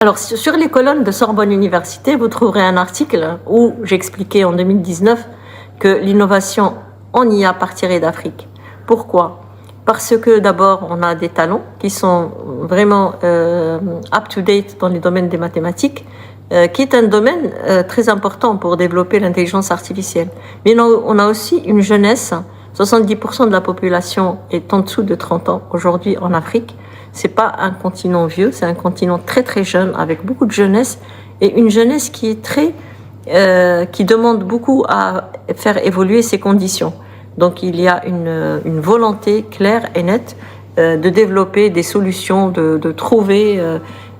Alors, sur les colonnes de Sorbonne Université, vous trouverez un article où j'expliquais en 2019 que l'innovation en IA partirait d'Afrique. Pourquoi? Parce que d'abord, on a des talents qui sont vraiment up-to-date dans les domaines des mathématiques, qui est un domaine très important pour développer l'intelligence artificielle. Mais on a aussi une jeunesse, 70% de la population est en dessous de 30 ans aujourd'hui en Afrique. C'est pas un continent vieux, c'est un continent très très jeune avec beaucoup de jeunesse et une jeunesse qui est qui demande beaucoup à faire évoluer ses conditions. Donc il y a une volonté claire et nette de développer des solutions, de trouver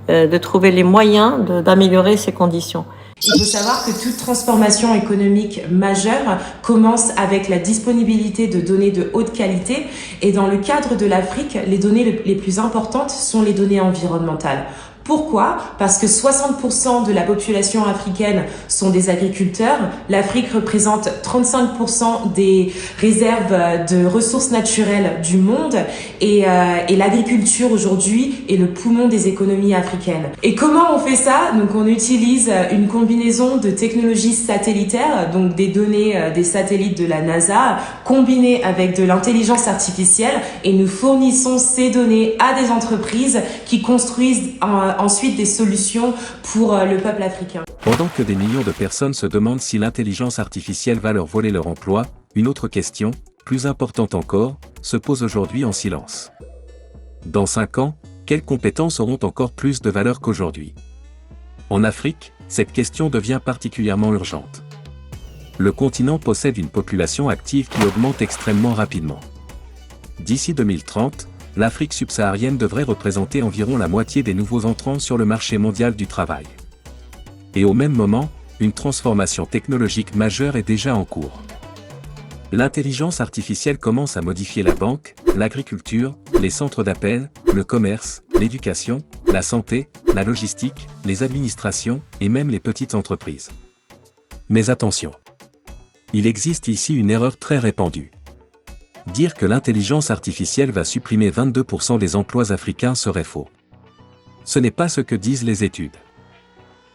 les moyens d'améliorer ces conditions. Il faut savoir que toute transformation économique majeure commence avec la disponibilité de données de haute qualité et dans le cadre de l'Afrique, les données les plus importantes sont les données environnementales. Pourquoi? Parce que 60% de la population africaine sont des agriculteurs. L'Afrique représente 35% des réserves de ressources naturelles du monde et l'agriculture aujourd'hui est le poumon des économies africaines. Et comment on fait ça? Donc on utilise une combinaison de technologies satellitaires, donc des données des satellites de la NASA, combinées avec de l'intelligence artificielle et nous fournissons ces données à des entreprises qui construisent ensuite des solutions pour le peuple africain. Pendant que des millions de personnes se demandent si l'intelligence artificielle va leur voler leur emploi, une autre question, plus importante encore, se pose aujourd'hui en silence. Dans 5 ans, quelles compétences auront encore plus de valeur qu'aujourd'hui? En Afrique, cette question devient particulièrement urgente. Le continent possède une population active qui augmente extrêmement rapidement. D'ici 2030, l'Afrique subsaharienne devrait représenter environ la moitié des nouveaux entrants sur le marché mondial du travail. Et au même moment, une transformation technologique majeure est déjà en cours. L'intelligence artificielle commence à modifier la banque, l'agriculture, les centres d'appel, le commerce, l'éducation, la santé, la logistique, les administrations et même les petites entreprises. Mais attention! Il existe ici une erreur très répandue. Dire que l'intelligence artificielle va supprimer 22% des emplois africains serait faux. Ce n'est pas ce que disent les études.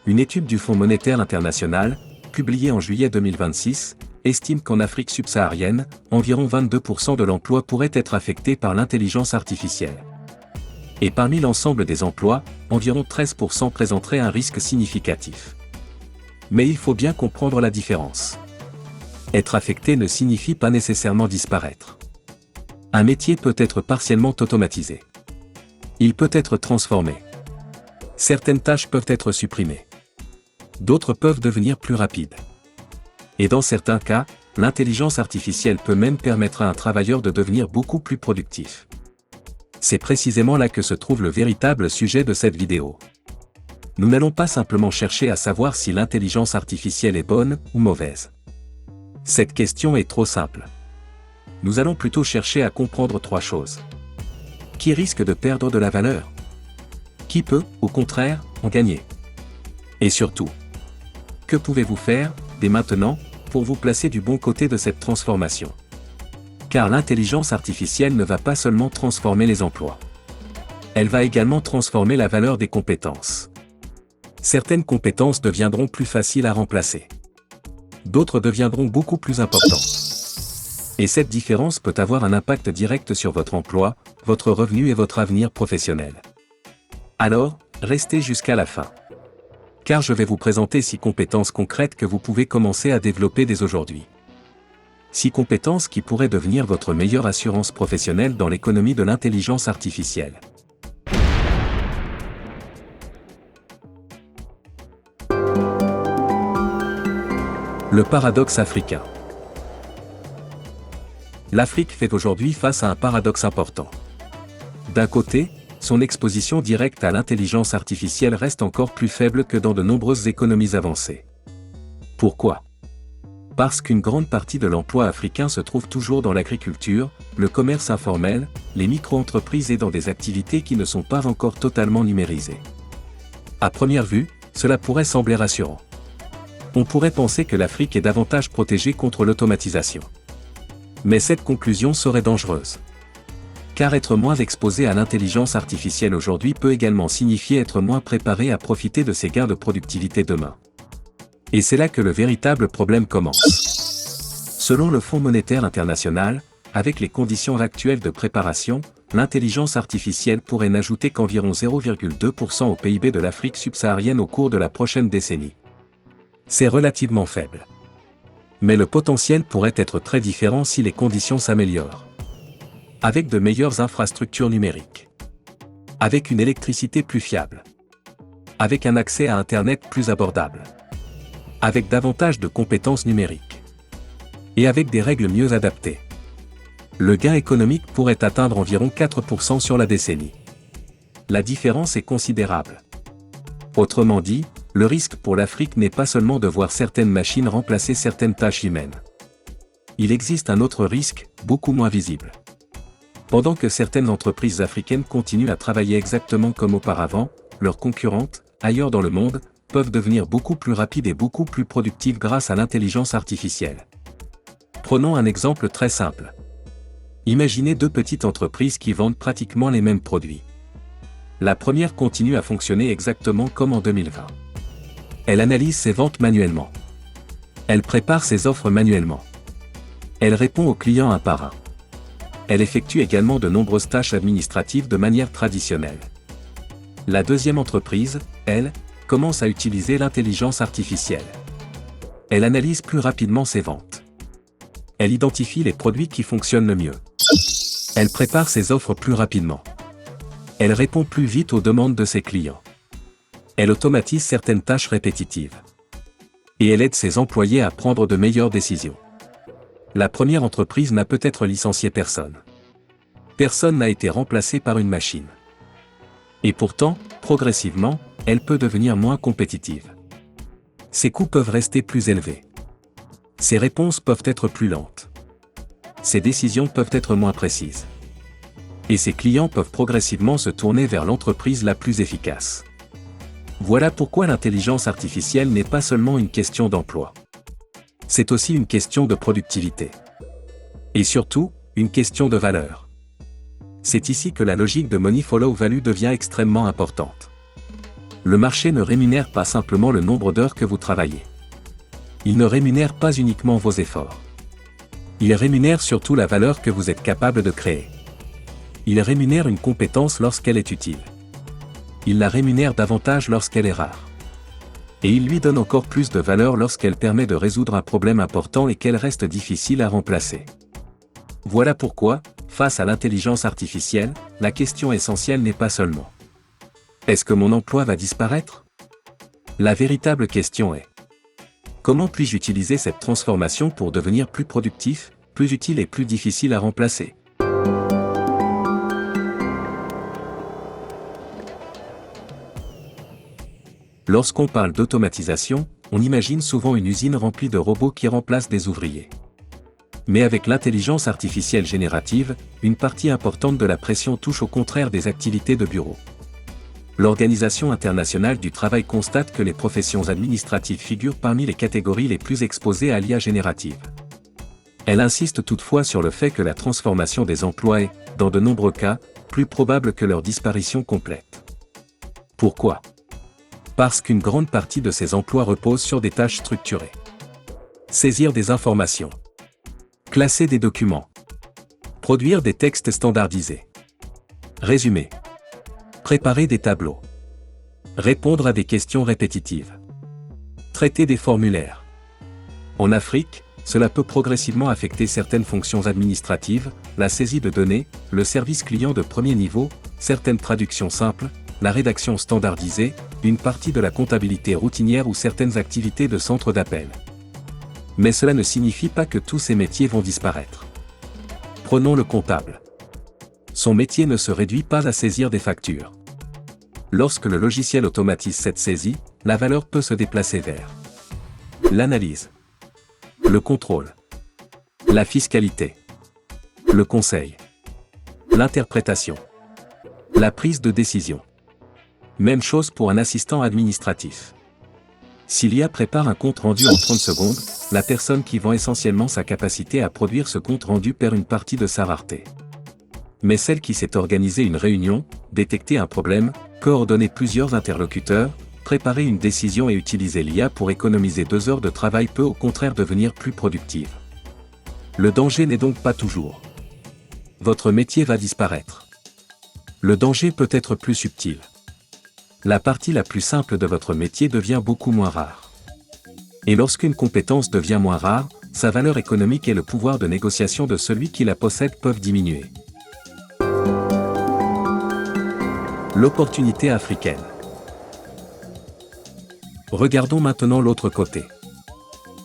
Une étude du Fonds monétaire international, publiée en juillet 2026, estime qu'en Afrique subsaharienne, environ 22% de l'emploi pourrait être affecté par l'intelligence artificielle. Et parmi l'ensemble des emplois, environ 13% présenteraient un risque significatif. Mais il faut bien comprendre la différence. Être affecté ne signifie pas nécessairement disparaître. Un métier peut être partiellement automatisé. Il peut être transformé. Certaines tâches peuvent être supprimées. D'autres peuvent devenir plus rapides. Et dans certains cas, l'intelligence artificielle peut même permettre à un travailleur de devenir beaucoup plus productif. C'est précisément là que se trouve le véritable sujet de cette vidéo. Nous n'allons pas simplement chercher à savoir si l'intelligence artificielle est bonne ou mauvaise. Cette question est trop simple. Nous allons plutôt chercher à comprendre 3 choses. Qui risque de perdre de la valeur? Qui peut, au contraire, en gagner? Et surtout, que pouvez-vous faire, dès maintenant, pour vous placer du bon côté de cette transformation? Car l'intelligence artificielle ne va pas seulement transformer les emplois. Elle va également transformer la valeur des compétences. Certaines compétences deviendront plus faciles à remplacer. D'autres deviendront beaucoup plus importantes. Et cette différence peut avoir un impact direct sur votre emploi, votre revenu et votre avenir professionnel. Alors, restez jusqu'à la fin. Car je vais vous présenter 6 compétences concrètes que vous pouvez commencer à développer dès aujourd'hui. 6 compétences qui pourraient devenir votre meilleure assurance professionnelle dans l'économie de l'intelligence artificielle. Le paradoxe africain. L'Afrique fait aujourd'hui face à un paradoxe important. D'un côté, son exposition directe à l'intelligence artificielle reste encore plus faible que dans de nombreuses économies avancées. Pourquoi? Parce qu'une grande partie de l'emploi africain se trouve toujours dans l'agriculture, le commerce informel, les micro-entreprises et dans des activités qui ne sont pas encore totalement numérisées. À première vue, cela pourrait sembler rassurant. On pourrait penser que l'Afrique est davantage protégée contre l'automatisation. Mais cette conclusion serait dangereuse. Car être moins exposé à l'intelligence artificielle aujourd'hui peut également signifier être moins préparé à profiter de ces gains de productivité demain. Et c'est là que le véritable problème commence. Selon le Fonds monétaire international, avec les conditions actuelles de préparation, l'intelligence artificielle pourrait n'ajouter qu'environ 0,2% au PIB de l'Afrique subsaharienne au cours de la prochaine décennie. C'est relativement faible. Mais le potentiel pourrait être très différent si les conditions s'améliorent. Avec de meilleures infrastructures numériques. Avec une électricité plus fiable. Avec un accès à Internet plus abordable. Avec davantage de compétences numériques. Et avec des règles mieux adaptées. Le gain économique pourrait atteindre environ 4% sur la décennie. La différence est considérable. Autrement dit, le risque pour l'Afrique n'est pas seulement de voir certaines machines remplacer certaines tâches humaines. Il existe un autre risque, beaucoup moins visible. Pendant que certaines entreprises africaines continuent à travailler exactement comme auparavant, leurs concurrentes, ailleurs dans le monde, peuvent devenir beaucoup plus rapides et beaucoup plus productives grâce à l'intelligence artificielle. Prenons un exemple très simple. Imaginez deux petites entreprises qui vendent pratiquement les mêmes produits. La première continue à fonctionner exactement comme en 2020. Elle analyse ses ventes manuellement. Elle prépare ses offres manuellement. Elle répond aux clients un par un. Elle effectue également de nombreuses tâches administratives de manière traditionnelle. La deuxième entreprise, elle, commence à utiliser l'intelligence artificielle. Elle analyse plus rapidement ses ventes. Elle identifie les produits qui fonctionnent le mieux. Elle prépare ses offres plus rapidement. Elle répond plus vite aux demandes de ses clients. Elle automatise certaines tâches répétitives. Et elle aide ses employés à prendre de meilleures décisions. La première entreprise n'a peut-être licencié personne. Personne n'a été remplacé par une machine. Et pourtant, progressivement, elle peut devenir moins compétitive. Ses coûts peuvent rester plus élevés. Ses réponses peuvent être plus lentes. Ses décisions peuvent être moins précises. Et ses clients peuvent progressivement se tourner vers l'entreprise la plus efficace. Voilà pourquoi l'intelligence artificielle n'est pas seulement une question d'emploi. C'est aussi une question de productivité. Et surtout, une question de valeur. C'est ici que la logique de Money Follow Value devient extrêmement importante. Le marché ne rémunère pas simplement le nombre d'heures que vous travaillez. Il ne rémunère pas uniquement vos efforts. Il rémunère surtout la valeur que vous êtes capable de créer. Il rémunère une compétence lorsqu'elle est utile. Il la rémunère davantage lorsqu'elle est rare. Et il lui donne encore plus de valeur lorsqu'elle permet de résoudre un problème important et qu'elle reste difficile à remplacer. Voilà pourquoi, face à l'intelligence artificielle, la question essentielle n'est pas seulement « Est-ce que mon emploi va disparaître ?» La véritable question est « Comment puis-je utiliser cette transformation pour devenir plus productif, plus utile et plus difficile à remplacer ?» Lorsqu'on parle d'automatisation, on imagine souvent une usine remplie de robots qui remplacent des ouvriers. Mais avec l'intelligence artificielle générative, une partie importante de la pression touche au contraire des activités de bureau. L'Organisation internationale du travail constate que les professions administratives figurent parmi les catégories les plus exposées à l'IA générative. Elle insiste toutefois sur le fait que la transformation des emplois est, dans de nombreux cas, plus probable que leur disparition complète. Pourquoi ? Parce qu'une grande partie de ces emplois repose sur des tâches structurées. Saisir des informations. Classer des documents. Produire des textes standardisés. Résumer. Préparer des tableaux. Répondre à des questions répétitives. Traiter des formulaires. En Afrique, cela peut progressivement affecter certaines fonctions administratives, la saisie de données, le service client de premier niveau, certaines traductions simples, la rédaction standardisée, une partie de la comptabilité routinière ou certaines activités de centre d'appel. Mais cela ne signifie pas que tous ces métiers vont disparaître. Prenons le comptable. Son métier ne se réduit pas à saisir des factures. Lorsque le logiciel automatise cette saisie, la valeur peut se déplacer vers l'analyse, le contrôle, la fiscalité, le conseil, l'interprétation, la prise de décision. Même chose pour un assistant administratif. Si l'IA prépare un compte rendu en 30 secondes, la personne qui vend essentiellement sa capacité à produire ce compte rendu perd une partie de sa rareté. mais celle qui sait organiser une réunion, détecter un problème, coordonner plusieurs interlocuteurs, préparer une décision et utiliser l'IA pour économiser 2 heures de travail peut au contraire devenir plus productive. Le danger n'est donc pas toujours. Votre métier va disparaître. Le danger peut être plus subtil. La partie la plus simple de votre métier devient beaucoup moins rare. Et lorsqu'une compétence devient moins rare, sa valeur économique et le pouvoir de négociation de celui qui la possède peuvent diminuer. L'opportunité africaine. Regardons maintenant l'autre côté.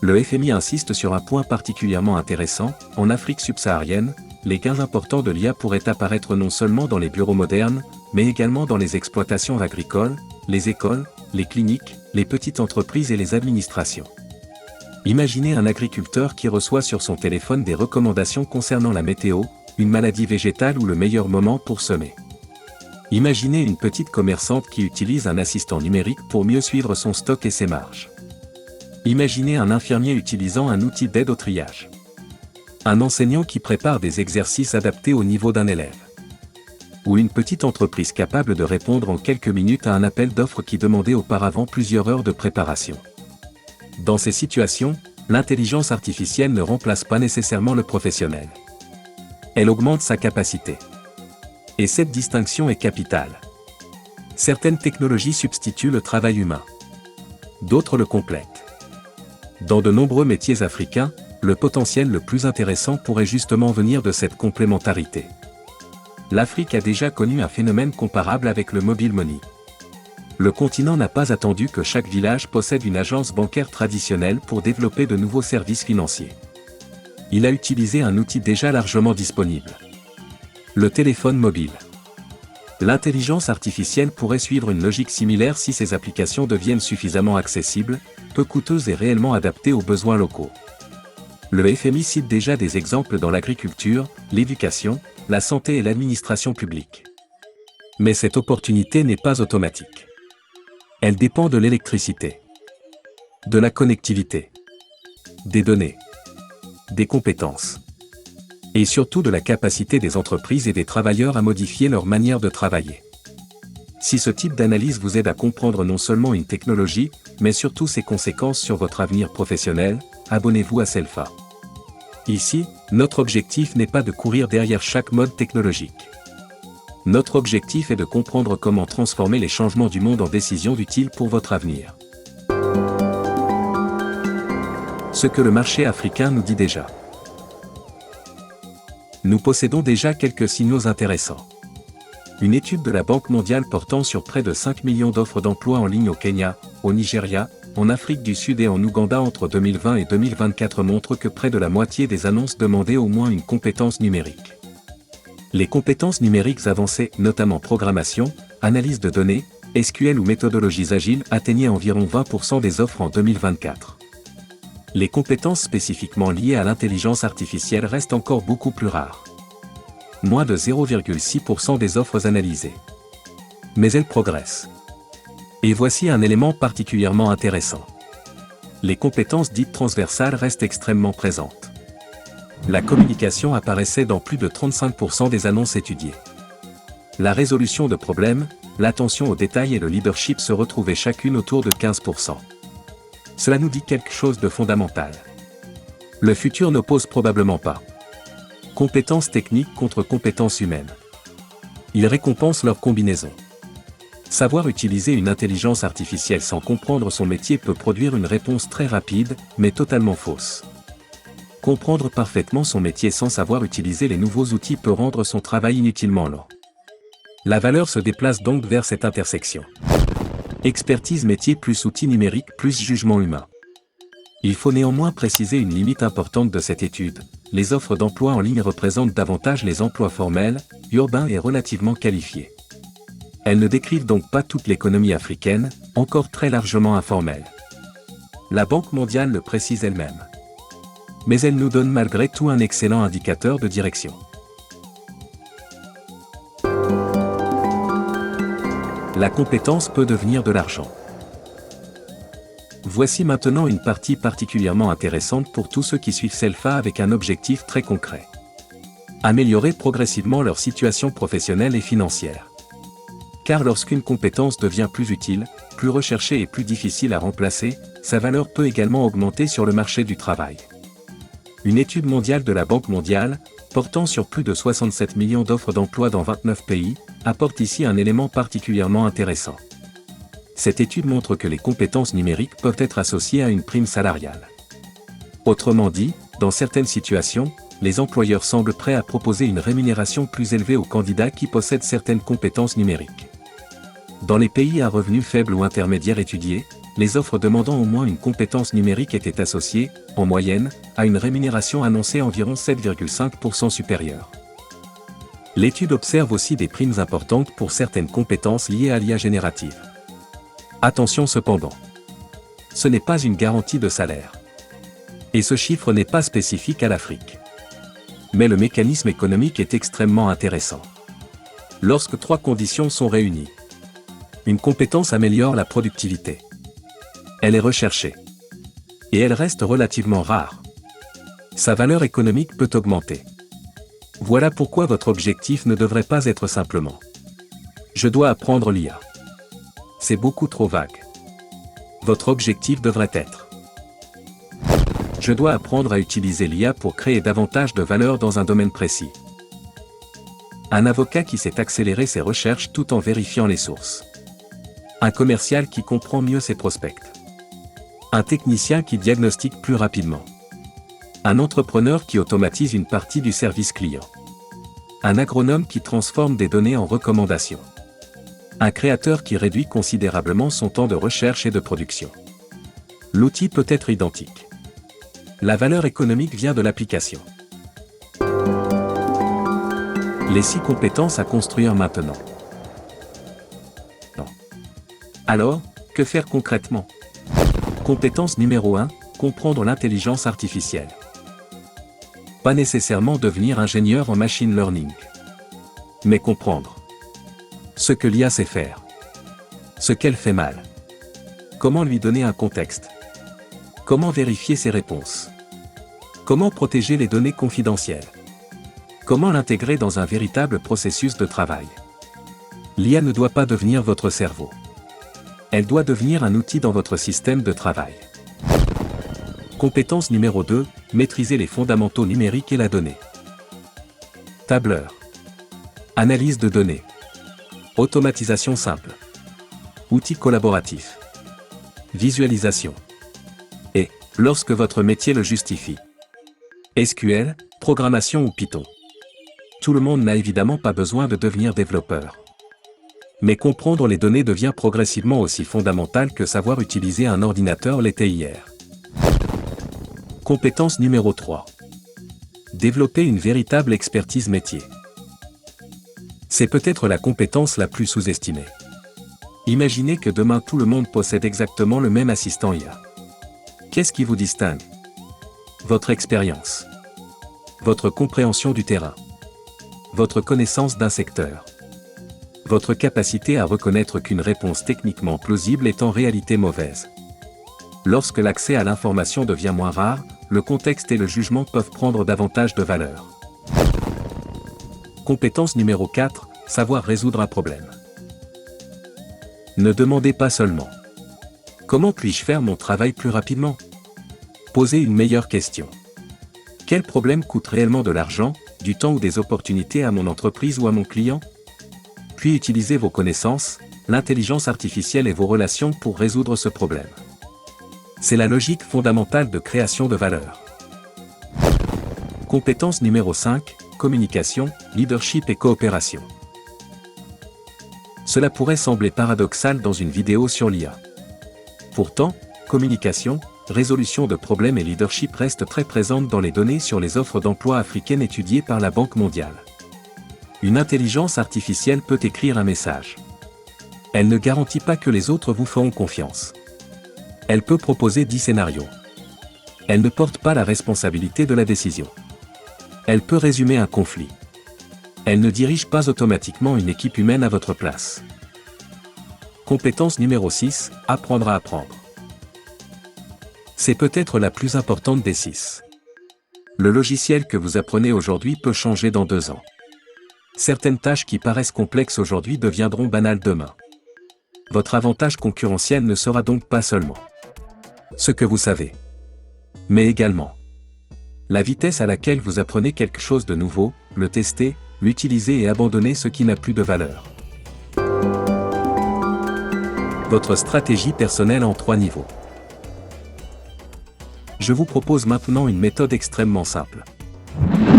Le FMI insiste sur un point particulièrement intéressant, en Afrique subsaharienne, les gains importants de l'IA pourraient apparaître non seulement dans les bureaux modernes, mais également dans les exploitations agricoles, les écoles, les cliniques, les petites entreprises et les administrations. Imaginez un agriculteur qui reçoit sur son téléphone des recommandations concernant la météo, une maladie végétale ou le meilleur moment pour semer. Imaginez une petite commerçante qui utilise un assistant numérique pour mieux suivre son stock et ses marges. Imaginez un infirmier utilisant un outil d'aide au triage. Un enseignant qui prépare des exercices adaptés au niveau d'un élève. Ou une petite entreprise capable de répondre en quelques minutes à un appel d'offres qui demandait auparavant plusieurs heures de préparation. Dans ces situations, l'intelligence artificielle ne remplace pas nécessairement le professionnel. Elle augmente sa capacité. Et cette distinction est capitale. Certaines technologies substituent le travail humain. D'autres le complètent. Dans de nombreux métiers africains, le potentiel le plus intéressant pourrait justement venir de cette complémentarité. L'Afrique a déjà connu un phénomène comparable avec le mobile money. Le continent n'a pas attendu que chaque village possède une agence bancaire traditionnelle pour développer de nouveaux services financiers. Il a utilisé un outil déjà largement disponible. Le téléphone mobile. L'intelligence artificielle pourrait suivre une logique similaire si ces applications deviennent suffisamment accessibles, peu coûteuses et réellement adaptées aux besoins locaux. Le FMI cite déjà des exemples dans l'agriculture, l'éducation, la santé et l'administration publique. Mais cette opportunité n'est pas automatique. Elle dépend de l'électricité, de la connectivité, des données, des compétences, et surtout de la capacité des entreprises et des travailleurs à modifier leur manière de travailler. Si ce type d'analyse vous aide à comprendre non seulement une technologie, mais surtout ses conséquences sur votre avenir professionnel, abonnez-vous à Selfa. Ici, notre objectif n'est pas de courir derrière chaque mode technologique. Notre objectif est de comprendre comment transformer les changements du monde en décisions utiles pour votre avenir. Ce que le marché africain nous dit déjà. Nous possédons déjà quelques signaux intéressants. Une étude de la Banque mondiale portant sur près de 5 millions d'offres d'emploi en ligne au Kenya, au Nigeria, en Afrique du Sud et en Ouganda entre 2020 et 2024 montre que près de la moitié des annonces demandaient au moins une compétence numérique. Les compétences numériques avancées, notamment programmation, analyse de données, SQL ou méthodologies agiles atteignaient environ 20% des offres en 2024. Les compétences spécifiquement liées à l'intelligence artificielle restent encore beaucoup plus rares. Moins de 0,6% des offres analysées. Mais elles progressent. Et voici un élément particulièrement intéressant. Les compétences dites transversales restent extrêmement présentes. La communication apparaissait dans plus de 35% des annonces étudiées. La résolution de problèmes, l'attention aux détails et le leadership se retrouvaient chacune autour de 15%. Cela nous dit quelque chose de fondamental. Le futur n'oppose probablement pas compétences techniques contre compétences humaines. Il récompense leur combinaison. Savoir utiliser une intelligence artificielle sans comprendre son métier peut produire une réponse très rapide, mais totalement fausse. Comprendre parfaitement son métier sans savoir utiliser les nouveaux outils peut rendre son travail inutilement lent. La valeur se déplace donc vers cette intersection. Expertise métier plus outils numériques plus jugement humain. Il faut néanmoins préciser une limite importante de cette étude. Les offres d'emploi en ligne représentent davantage les emplois formels, urbains et relativement qualifiés. Elles ne décrivent donc pas toute l'économie africaine, encore très largement informelle. La Banque mondiale le précise elle-même. Mais elle nous donne malgré tout un excellent indicateur de direction. La compétence peut devenir de l'argent. Voici maintenant une partie particulièrement intéressante pour tous ceux qui suivent Selfa avec un objectif très concret. Améliorer progressivement leur situation professionnelle et financière. Car lorsqu'une compétence devient plus utile, plus recherchée et plus difficile à remplacer, sa valeur peut également augmenter sur le marché du travail. Une étude mondiale de la Banque mondiale, portant sur plus de 67 millions d'offres d'emploi dans 29 pays, apporte ici un élément particulièrement intéressant. Cette étude montre que les compétences numériques peuvent être associées à une prime salariale. Autrement dit, dans certaines situations, les employeurs semblent prêts à proposer une rémunération plus élevée aux candidats qui possèdent certaines compétences numériques. Dans les pays à revenus faibles ou intermédiaires étudiés, les offres demandant au moins une compétence numérique étaient associées, en moyenne, à une rémunération annoncée environ 7,5% supérieure. L'étude observe aussi des primes importantes pour certaines compétences liées à l'IA générative. Attention cependant, ce n'est pas une garantie de salaire. Et ce chiffre n'est pas spécifique à l'Afrique. Mais le mécanisme économique est extrêmement intéressant. Lorsque 3 conditions sont réunies. Une compétence améliore la productivité. Elle est recherchée. Et elle reste relativement rare. Sa valeur économique peut augmenter. Voilà pourquoi votre objectif ne devrait pas être simplement « Je dois apprendre l'IA ». C'est beaucoup trop vague. Votre objectif devrait être « Je dois apprendre à utiliser l'IA pour créer davantage de valeur dans un domaine précis ». Un avocat qui sait accélérer ses recherches tout en vérifiant les sources. Un commercial qui comprend mieux ses prospects. Un technicien qui diagnostique plus rapidement. Un entrepreneur qui automatise une partie du service client. Un agronome qui transforme des données en recommandations. Un créateur qui réduit considérablement son temps de recherche et de production. L'outil peut être identique. La valeur économique vient de l'application. Les 6 compétences à construire maintenant. Alors, que faire concrètement? Compétence numéro 1, comprendre l'intelligence artificielle. Pas nécessairement devenir ingénieur en machine learning. Mais comprendre ce que l'IA sait faire. Ce qu'elle fait mal. Comment lui donner un contexte. Comment vérifier ses réponses. Comment protéger les données confidentielles. Comment l'intégrer dans un véritable processus de travail. L'IA ne doit pas devenir votre cerveau. Elle doit devenir un outil dans votre système de travail. Compétence numéro 2, maîtriser les fondamentaux numériques et la donnée. Tableur. Analyse de données. Automatisation simple. Outils collaboratifs. Visualisation. Et, lorsque votre métier le justifie. SQL, programmation ou Python. Tout le monde n'a évidemment pas besoin de devenir développeur. Mais comprendre les données devient progressivement aussi fondamental que savoir utiliser un ordinateur l'était hier. Compétence numéro 3. Développer une véritable expertise métier. C'est peut-être la compétence la plus sous-estimée. Imaginez que demain tout le monde possède exactement le même assistant IA. Qu'est-ce qui vous distingue? Votre expérience. Votre compréhension du terrain. Votre connaissance d'un secteur. Votre capacité à reconnaître qu'une réponse techniquement plausible est en réalité mauvaise. Lorsque l'accès à l'information devient moins rare, le contexte et le jugement peuvent prendre davantage de valeur. Compétence numéro 4, savoir résoudre un problème. Ne demandez pas seulement « Comment puis-je faire mon travail plus rapidement ?» Posez une meilleure question. Quel problème coûte réellement de l'argent, du temps ou des opportunités à mon entreprise ou à mon client? Puis utilisez vos connaissances, l'intelligence artificielle et vos relations pour résoudre ce problème. C'est la logique fondamentale de création de valeur. Compétence numéro 5, communication, leadership et coopération. Cela pourrait sembler paradoxal dans une vidéo sur l'IA. Pourtant, communication, résolution de problèmes et leadership restent très présentes dans les données sur les offres d'emploi africaines étudiées par la Banque mondiale. Une intelligence artificielle peut écrire un message. Elle ne garantit pas que les autres vous feront confiance. Elle peut proposer 10 scénarios. Elle ne porte pas la responsabilité de la décision. Elle peut résumer un conflit. Elle ne dirige pas automatiquement une équipe humaine à votre place. Compétence numéro 6, apprendre à apprendre. C'est peut-être la plus importante des 6. Le logiciel que vous apprenez aujourd'hui peut changer dans 2 ans. Certaines tâches qui paraissent complexes aujourd'hui deviendront banales demain. Votre avantage concurrentiel ne sera donc pas seulement ce que vous savez, mais également la vitesse à laquelle vous apprenez quelque chose de nouveau, le tester, l'utiliser et abandonner ce qui n'a plus de valeur. Votre stratégie personnelle en 3 niveaux. Je vous propose maintenant une méthode extrêmement simple.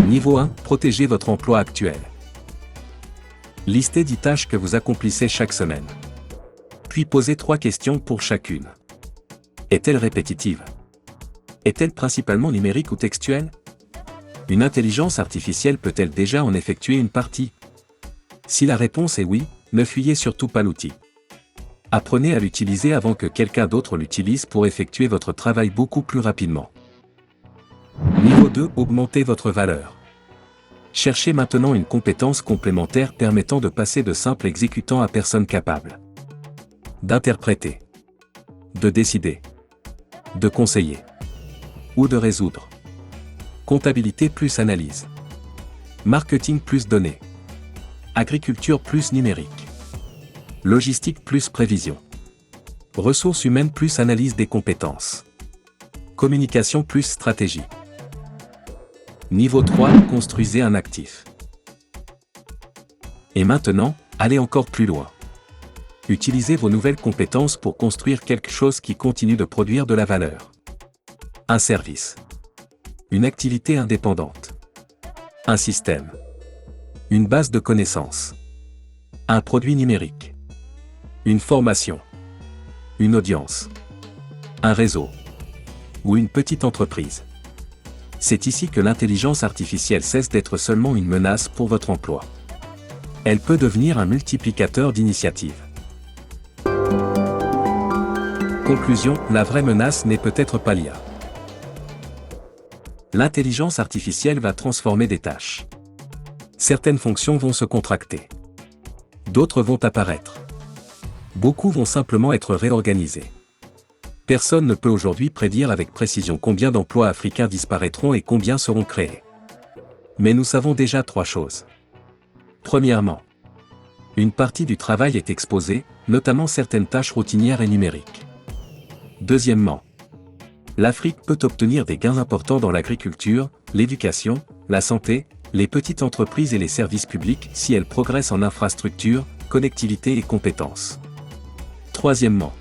Niveau 1, protégez votre emploi actuel. Listez 10 tâches que vous accomplissez chaque semaine. Puis posez 3 questions pour chacune. Est-elle répétitive? Est-elle principalement numérique ou textuelle? Une intelligence artificielle peut-elle déjà en effectuer une partie? Si la réponse est oui, ne fuyez surtout pas l'outil. Apprenez à l'utiliser avant que quelqu'un d'autre l'utilise pour effectuer votre travail beaucoup plus rapidement. Niveau 2, augmentez votre valeur. Cherchez maintenant une compétence complémentaire permettant de passer de simple exécutant à personne capable d'interpréter, de décider, de conseiller ou de résoudre. Comptabilité plus analyse. Marketing plus données. Agriculture plus numérique. Logistique plus prévision. Ressources humaines plus analyse des compétences. Communication plus stratégie. Niveau 3, construisez un actif. Et maintenant, allez encore plus loin. Utilisez vos nouvelles compétences pour construire quelque chose qui continue de produire de la valeur. Un service. Une activité indépendante. Un système. Une base de connaissances. Un produit numérique. Une formation. Une audience. Un réseau. Ou une petite entreprise. C'est ici que l'intelligence artificielle cesse d'être seulement une menace pour votre emploi. Elle peut devenir un multiplicateur d'initiatives. Conclusion, la vraie menace n'est peut-être pas l'IA. L'intelligence artificielle va transformer des tâches. Certaines fonctions vont se contracter. D'autres vont apparaître. Beaucoup vont simplement être réorganisés. Personne ne peut aujourd'hui prédire avec précision combien d'emplois africains disparaîtront et combien seront créés. Mais nous savons déjà 3 choses. Premièrement, une partie du travail est exposée, notamment certaines tâches routinières et numériques. Deuxièmement, l'Afrique peut obtenir des gains importants dans l'agriculture, l'éducation, la santé, les petites entreprises et les services publics si elle progresse en infrastructures, connectivité et compétences. Troisièmement,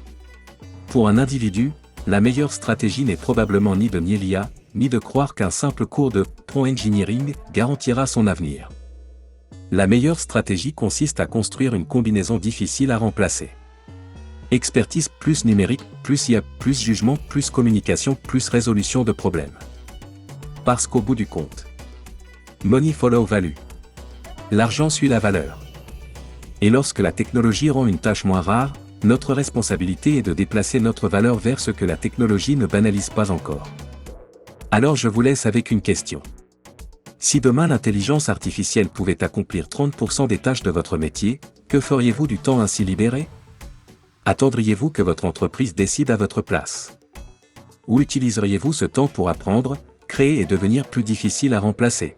pour un individu, la meilleure stratégie n'est probablement ni de nier l'IA, ni de croire qu'un simple cours de prompt engineering garantira son avenir. La meilleure stratégie consiste à construire une combinaison difficile à remplacer. Expertise plus numérique, plus IA, plus jugement, plus communication, plus résolution de problèmes. Parce qu'au bout du compte, money follow value. L'argent suit la valeur. Et lorsque la technologie rend une tâche moins rare, notre responsabilité est de déplacer notre valeur vers ce que la technologie ne banalise pas encore. Alors je vous laisse avec une question. Si demain l'intelligence artificielle pouvait accomplir 30% des tâches de votre métier, que feriez-vous du temps ainsi libéré? Attendriez-vous que votre entreprise décide à votre place? Ou utiliseriez-vous ce temps pour apprendre, créer et devenir plus difficile à remplacer?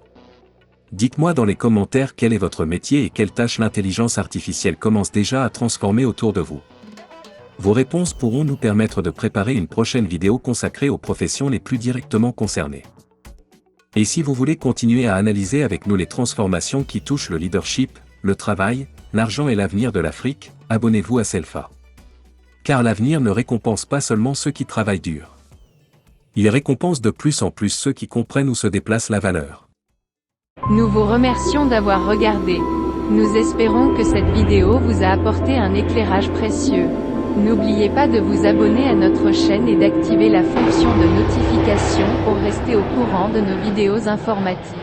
Dites-moi dans les commentaires quel est votre métier et quelles tâches l'intelligence artificielle commence déjà à transformer autour de vous. Vos réponses pourront nous permettre de préparer une prochaine vidéo consacrée aux professions les plus directement concernées. Et si vous voulez continuer à analyser avec nous les transformations qui touchent le leadership, le travail, l'argent et l'avenir de l'Afrique, abonnez-vous à Selfa. Car l'avenir ne récompense pas seulement ceux qui travaillent dur. Il récompense de plus en plus ceux qui comprennent où se déplace la valeur. Nous vous remercions d'avoir regardé. Nous espérons que cette vidéo vous a apporté un éclairage précieux. N'oubliez pas de vous abonner à notre chaîne et d'activer la fonction de notification pour rester au courant de nos vidéos informatives.